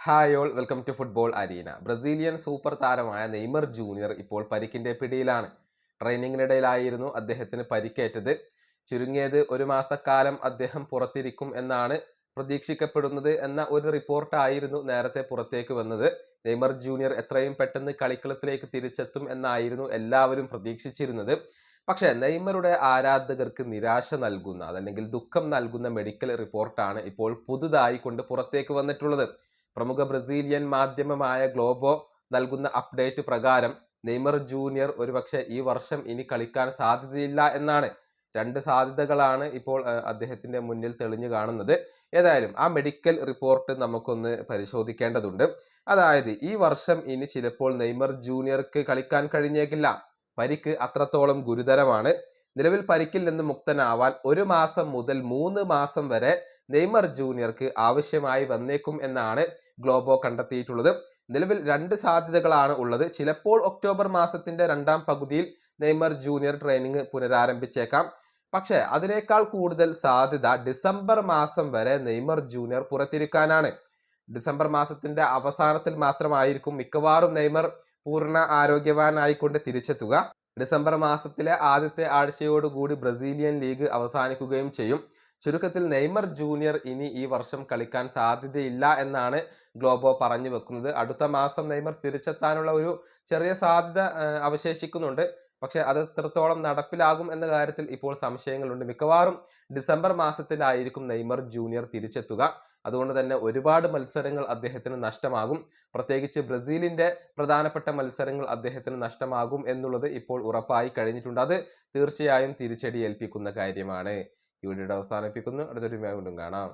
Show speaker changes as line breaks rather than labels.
Hi all welcome to football arena. Brazilian super താരമായ Neymar junior ഇപ്പോൾ പരിക്കിന്റെ പിടിയിലാണ്. ട്രെയിനിങ്ങിനിടയിലായിരുന്നു അദ്ദേഹത്തിന് പരിക്കേറ്റത്. ചുരുങ്ങിയത് ഒരു മാസക്കാലം അദ്ദേഹം പുറത്തിരിക്കും എന്നാണ് പ്രതീക്ഷിക്കപ്പെടുന്നത് എന്ന ഒരു റിപ്പോർട്ടായിരുന്നു നേരത്തെ പുറത്തേക്ക് വന്നത്. നെയ്മർ ജൂനിയർ എത്രയും പെട്ടെന്ന് കളിക്കളത്തിലേക്ക് തിരിച്ചെത്തും എന്നായിരുന്നു എല്ലാവരും പ്രതീക്ഷിച്ചിരുന്നത്. പക്ഷേ നെയ്മറുടെ ആരാധകർക്ക് നിരാശ നൽകുന്ന അതല്ലെങ്കിൽ ദുഃഖം നൽകുന്ന മെഡിക്കൽ റിപ്പോർട്ടാണ് ഇപ്പോൾ പുതുതായി കൊണ്ട് പുറത്തേക്ക് വന്നിട്ടുള്ളത്. പ്രമുഖ ബ്രസീലിയൻ മാധ്യമമായ ഗ്ലോബോ നൽകുന്ന അപ്ഡേറ്റ് പ്രകാരം നെയ്മർ ജൂനിയർ ഒരുപക്ഷെ ഈ വർഷം ഇനി കളിക്കാൻ സാധ്യതയില്ല എന്നാണ്. രണ്ട് സാധ്യതകളാണ് ഇപ്പോൾ അദ്ദേഹത്തിന്റെ മുന്നിൽ തെളിഞ്ഞു കാണുന്നത്. ഏതായാലും ആ മെഡിക്കൽ റിപ്പോർട്ട് നമുക്കൊന്ന് പരിശോധിക്കേണ്ടതുണ്ട്. അതായത് ഈ വർഷം ഇനി ചിലപ്പോൾ നെയ്മർ ജൂനിയർക്ക് കളിക്കാൻ കഴിഞ്ഞേക്കില്ല. പരിക്ക് അത്രത്തോളം ഗുരുതരമാണ്. നിലവിൽ പരിക്കിൽ നിന്ന് മുക്തനാവാൻ 1 മാസം മുതൽ 3 മാസം വരെ നെയ്മർ ജൂനിയർക്ക് ആവശ്യമായി വന്നേക്കും എന്നാണ് ഗ്ലോബോ കണ്ടെത്തിയിട്ടുള്ളത്. നിലവിൽ 2 സാധ്യതകളാണ് ഉള്ളത്. ചിലപ്പോൾ ഒക്ടോബർ മാസത്തിന്റെ 2ാം പകുതിയിൽ നെയ്മർ ജൂനിയർ ട്രെയിനിങ് പുനരാരംഭിച്ചേക്കാം. പക്ഷേ അതിനേക്കാൾ കൂടുതൽ സാധ്യത ഡിസംബർ മാസം വരെ നെയ്മർ ജൂനിയർ പുറത്തിരിക്കാനാണ്. ഡിസംബർ മാസത്തിന്റെ അവസാനത്തിൽ മാത്രമായിരിക്കും മിക്കവാറും നെയ്മർ പൂർണ്ണ ആരോഗ്യവാനായിക്കൊണ്ട് തിരിച്ചെത്തുക. ഡിസംബർ മാസത്തിലെ ആദ്യത്തെ ആഴ്ചയോടുകൂടി ബ്രസീലിയൻ ലീഗ് അവസാനിക്കുകയും ചെയ്യും. ചുരുക്കത്തിൽ നെയ്മർ ജൂനിയർ ഇനി ഈ വർഷം കളിക്കാൻ സാധ്യതയില്ല എന്നാണ് ഗ്ലോബോ പറഞ്ഞു വെക്കുന്നത്. അടുത്ത മാസം നെയ്മർ തിരിച്ചെത്താനുള്ള ഒരു ചെറിയ സാധ്യത അവശേഷിക്കുന്നുണ്ട്. പക്ഷെ അത് എത്രത്തോളം നടപ്പിലാകും എന്ന കാര്യത്തിൽ ഇപ്പോൾ സംശയങ്ങളുണ്ട്. മിക്കവാറും ഡിസംബർ മാസത്തിലായിരിക്കും നെയ്മർ ജൂനിയർ തിരിച്ചെത്തുക. അതുകൊണ്ട് തന്നെ ഒരുപാട് മത്സരങ്ങൾ അദ്ദേഹത്തിന് നഷ്ടമാകും. പ്രത്യേകിച്ച് ബ്രസീലിന്റെ പ്രധാനപ്പെട്ട മത്സരങ്ങൾ അദ്ദേഹത്തിന് നഷ്ടമാകും എന്നുള്ളത് ഇപ്പോൾ ഉറപ്പായി കഴിഞ്ഞിട്ടുണ്ട്. അത് തീർച്ചയായും തിരിച്ചടി ഏൽപ്പിക്കുന്ന കാര്യമാണ്. ഈ വീഡിയോയുടെ അവസാനിപ്പിക്കുന്നു. അടുത്തൊരു വീണ്ടും കാണാം.